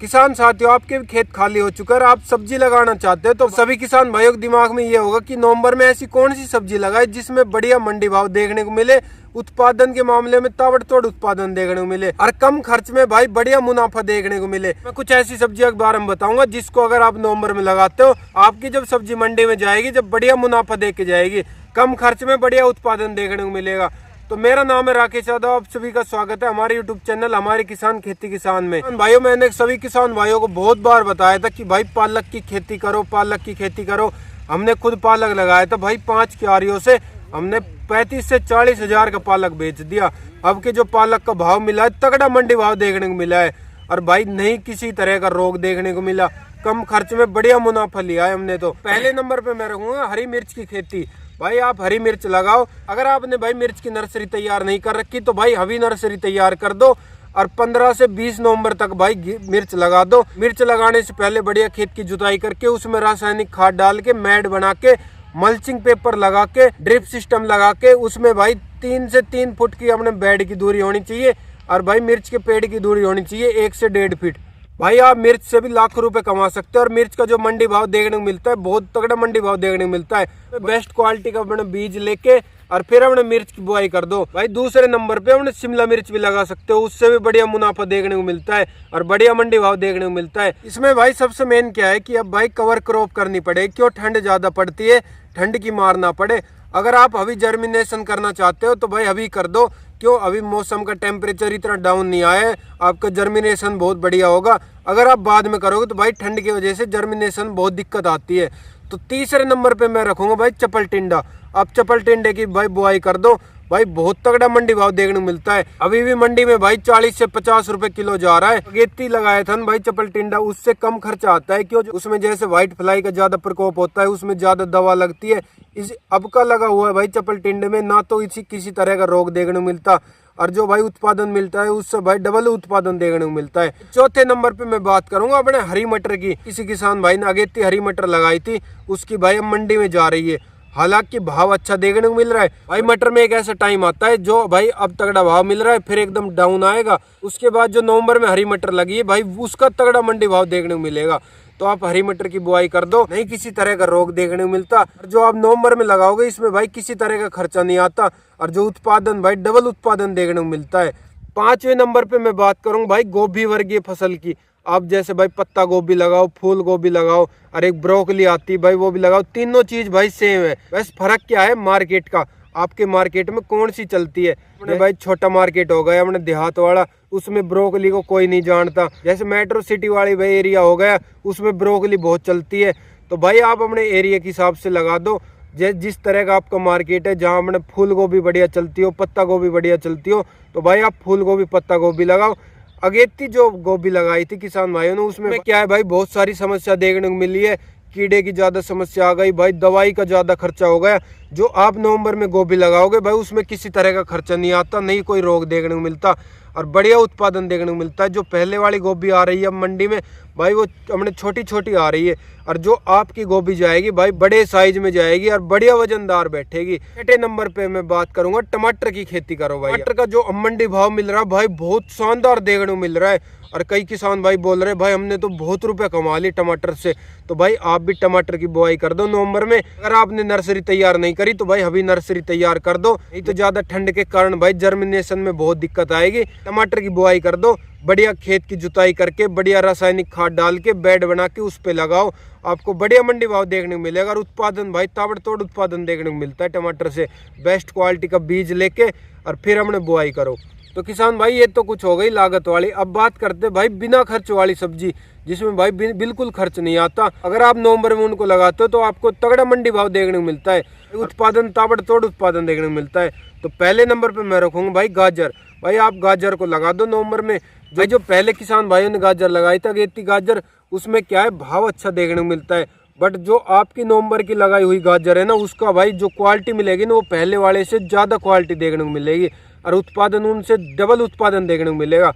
किसान साथियों, आपके भी खेत खाली हो चुका है, आप सब्जी लगाना चाहते हो तो सभी किसान भाइयों के दिमाग में ये होगा कि नवंबर में ऐसी कौन सी सब्जी लगाए जिसमें बढ़िया मंडी भाव देखने को मिले, उत्पादन के मामले में ताबड़तोड़ उत्पादन देखने को मिले और कम खर्च में भाई बढ़िया मुनाफा देखने को मिले। मैं कुछ ऐसी सब्जियों के बारे में बताऊंगा जिसको अगर आप नवंबर में लगाते हो, आपकी जब सब्जी मंडी में जाएगी, जब बढ़िया मुनाफा दे के जाएगी, कम खर्च में बढ़िया उत्पादन देखने को मिलेगा। तो मेरा नाम है राकेश यादव, आप सभी का स्वागत है हमारे यूट्यूब चैनल हमारे किसान खेती किसान में। भाइयों, मैंने सभी किसान भाइयों को बहुत बार बताया था कि भाई पालक की खेती करो, पालक की खेती करो। हमने खुद पालक लगाया था भाई, 5 क्यारियों से हमने 35 से 40 हजार का पालक बेच दिया। अब के जो पालक का भाव मिला है, तगड़ा मंडी भाव देखने को मिला है और भाई नहीं किसी तरह का रोग देखने को मिला, कम खर्च में बढ़िया मुनाफा लिया है हमने। तो पहले नंबर पे मैं रखूंगा हरी मिर्च की खेती। भाई आप हरी मिर्च लगाओ। अगर आपने भाई मिर्च की नर्सरी तैयार नहीं कर रखी तो भाई अभी नर्सरी तैयार कर दो और 15 से 20 नवंबर तक भाई मिर्च लगा दो। मिर्च लगाने से पहले बढ़िया खेत की जुताई करके उसमें रासायनिक खाद डाल के, मैड बना के, मल्चिंग पेपर लगा के, ड्रिप सिस्टम लगा के, उसमें भाई 3 से 3 फुट की अपने बेड की दूरी होनी चाहिए और भाई मिर्च के पेड़ की दूरी होनी चाहिए 1 से 1.5 फीट। भाई आप मिर्च से भी लाखों रुपए कमा सकते हैं और मिर्च का जो मंडी भाव देखने को मिलता है, बहुत तगड़ा मंडी भाव देखने को मिलता है। बेस्ट क्वालिटी का अपने बीज लेके और फिर हमने मिर्च की बुआई कर दो। भाई दूसरे नंबर पे हमने शिमला मिर्च भी लगा सकते हो, उससे भी बढ़िया मुनाफा देखने को मिलता है और बढ़िया मंडी भाव देखने को मिलता है। इसमें भाई सबसे मेन क्या है कि अब भाई कवर क्रॉप करनी पड़ेगी, क्यों ठंड ज्यादा पड़ती है, ठंड की मार ना पड़े। अगर आप अभी जर्मिनेशन करना चाहते हो तो भाई अभी कर दो, क्यों अभी मौसम का टेम्परेचर इतना डाउन नहीं आया है, आपका जर्मिनेशन बहुत बढ़िया होगा। अगर आप बाद में करोगे तो भाई ठंड की वजह से जर्मिनेशन बहुत दिक्कत आती है। तो तीसरे नंबर पे मैं रखूंगा भाई चपल टिंडा। आप चपल टिंडे की भाई बुआई कर दो, भाई बहुत तगड़ा मंडी भाव देखने को मिलता है। अभी भी मंडी में भाई 40 से 50 रुपए किलो जा रहा है। अगेती लगाया था भाई चपल टिंडा, उससे कम खर्चा आता है, क्यों उसमें जैसे व्हाइट फ्लाई का ज्यादा प्रकोप होता है, उसमें ज्यादा दवा लगती है। इस अब का लगा हुआ है भाई चपल टिंडे में, ना तो इसी किसी तरह का रोग देखने को मिलता और जो भाई उत्पादन मिलता है उससे भाई डबल उत्पादन देखने को मिलता है। चौथे नंबर पे मैं बात करूंगा अपने हरी मटर की। किसी किसान भाई ने अगेती हरी मटर लगाई थी, उसकी भाई अब मंडी में जा रही है, हालांकि भाव अच्छा देखने को मिल रहा है। भाई मटर में एक ऐसा टाइम आता है जो भाई अब तगड़ा भाव मिल रहा है, फिर एकदम डाउन आएगा। उसके बाद जो नवंबर में हरी मटर लगी है भाई, उसका तगड़ा मंडी भाव देखने को मिलेगा। तो आप हरी मटर की बुआई कर दो, नहीं किसी तरह का रोग देखने को मिलता। जो आप नवंबर में लगाओगे इसमें भाई किसी तरह का खर्चा नहीं आता और जो उत्पादन भाई डबल उत्पादन देखने को मिलता है। 5वें नंबर पे मैं बात करूँ भाई गोभी वर्गीय फसल की। आप जैसे भाई पत्ता गोभी लगाओ, फूल गोभी लगाओ और एक ब्रोकली आती है भाई, वो भी लगाओ। तीनों चीज भाई सेम है, बस फर्क क्या है मार्केट का, आपके मार्केट में कौन सी चलती है। अपने भाई छोटा मार्केट हो गया अपने देहात वाला, उसमें ब्रोकली को कोई नहीं जानता। जैसे मेट्रो सिटी वाली भाई एरिया हो गया, उसमें ब्रोकली बहुत चलती है। तो भाई आप अपने एरिया के हिसाब से लगा दो, जिस तरह का आपका मार्केट है, जहाँ अपने फूल गोभी बढ़िया चलती हो, पत्ता गोभी बढ़िया चलती हो, तो भाई आप फूल गोभी पत्ता गोभी लगाओ। अगेती जो गोभी लगाई थी किसान भाइयों ने, उसमें क्या है भाई बहुत सारी समस्या देखने को मिली है। कीड़े की ज्यादा समस्या आ गई भाई, दवाई का ज्यादा खर्चा हो गया। जो आप नवंबर में गोभी लगाओगे भाई उसमें किसी तरह का खर्चा नहीं आता, नहीं कोई रोग देखने को मिलता और बढ़िया उत्पादन देखने को मिलता है। जो पहले वाली गोभी आ रही है मंडी में भाई, वो हमने छोटी छोटी आ रही है और जो आपकी गोभी जाएगी भाई बड़े साइज में जाएगी और बढ़िया वजनदार बैठेगी। 6 नंबर पे मैं बात करूंगा टमाटर की खेती करो भाई। टमाटर का जो मंडी भाव मिल रहा है भाई बहुत शानदार देखने को मिल रहा है और कई किसान भाई बोल रहे भाई हमने तो बहुत रुपए कमा लिए टमाटर से। तो भाई आप भी टमाटर की बुआई कर दो नवंबर में। अगर आपने नर्सरी तैयार नहीं करी तो भाई अभी नर्सरी तैयार कर दो, नहीं तो ज्यादा ठंड के कारण भाई जर्मिनेशन में बहुत दिक्कत आएगी। टमाटर की बुआई कर दो, बढ़िया खेत की जुताई करके, बढ़िया रासायनिक खाद डाल के, बेड बना के उस पे लगाओ, आपको बढ़िया मंडी भाव देखने को मिलेगा और उत्पादन भाई ताबड़तोड़ उत्पादन देखने को मिलता है टमाटर से। बेस्ट क्वालिटी का बीज लेके और फिर हमने बुआई करो। तो किसान भाई ये तो कुछ हो गई लागत वाली। अब बात करते भाई बिना खर्च वाली सब्जी, जिसमें भाई बिल्कुल खर्च नहीं आता। अगर आप नवंबर में उनको लगाते हो तो आपको तगड़ा मंडी भाव देखने को मिलता है, उत्पादन ताबड़तोड़ उत्पादन देखने को मिलता है। तो पहले नंबर पे मैं रखूंगा भाई गाजर। भाई आप गाजर को लगा दो नवंबर में। जो पहले किसान भाइयों ने गाजर लगाई था अगेती गाजर, उसमें क्या है भाव अच्छा देखने को मिलता है। बट जो आपकी नवंबर की लगाई हुई गाजर है ना, उसका भाई जो क्वालिटी मिलेगी ना, वो पहले वाले से ज्यादा क्वालिटी देखने को मिलेगी और उत्पादन उनसे डबल उत्पादन देखने को मिलेगा।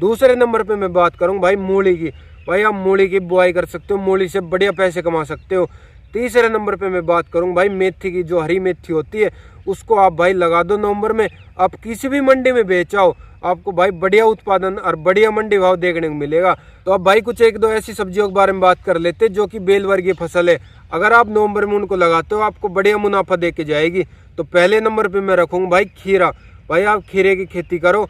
दूसरे नंबर पे मैं बात करूँ भाई मूली की। भाई आप मूली की बुआई कर सकते हो, मूली से बढ़िया पैसे कमा सकते हो। तीसरे नंबर पे मैं बात करूँ भाई मेथी की। जो हरी मेथी होती है उसको आप भाई लगा दो नवंबर में। आप किसी भी मंडी में बेचाओ, आपको भाई बढ़िया उत्पादन और बढ़िया मंडी भाव देखने को मिलेगा। तो अब भाई कुछ एक दो ऐसी सब्जियों के बारे में बात कर लेते जो कि बेल वर्गीय फसल है। अगर आप नवंबर में उनको लगाते हो आपको बढ़िया मुनाफा दे के जाएगी। तो पहले नंबर पे मैं रखूंगा भाई खीरा। भाई आप खीरे की खेती करो,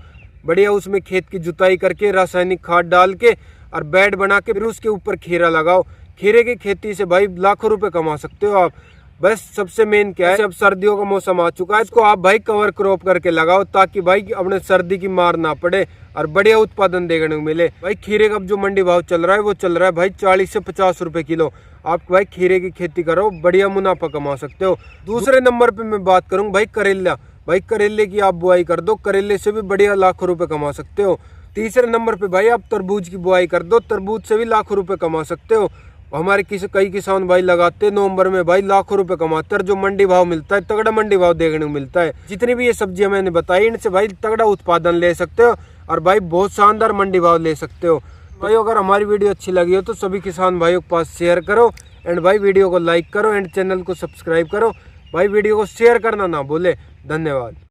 बढ़िया उसमें खेत की जुताई करके रासायनिक खाद डाल के और बेड बना के फिर उसके ऊपर खीरा लगाओ। खीरे की खेती से भाई लाखों रुपए कमा सकते हो आप। बस सबसे मेन क्या है, अब सर्दियों का मौसम आ चुका है, इसको आप भाई कवर क्रॉप करके लगाओ ताकि भाई अपने सर्दी की मार ना पड़े और बढ़िया उत्पादन देखने को मिले। भाई खीरे का जो मंडी भाव चल रहा है वो चल रहा है भाई 40 से 50 रुपए किलो। आप भाई खीरे की खेती करो, बढ़िया मुनाफा कमा सकते हो। दूसरे नंबर पे मैं बात करूँ भाई करेला। भाई करेले की आप बुआई कर दो, करेले से भी बढ़िया लाखों रुपए कमा सकते हो। तीसरे नंबर पे भाई आप तरबूज की बुआई कर दो, तरबूज से भी लाखों रुपए कमा सकते हो। हमारे कई किसान भाई लगाते नवंबर में भाई लाखों रुपए कमाते हैं। जो मंडी भाव मिलता है तगड़ा मंडी भाव देखने को मिलता है। जितनी भी ये सब्जियां मैंने बताई इनसे भाई तगड़ा उत्पादन ले सकते हो और भाई बहुत शानदार मंडी भाव ले सकते हो। भाई अगर हमारी वीडियो अच्छी लगी हो तो सभी किसान भाइयों के पास शेयर करो एंड भाई वीडियो को लाइक करो एंड चैनल को सब्सक्राइब करो। भाई वीडियो को शेयर करना ना भूले। धन्यवाद।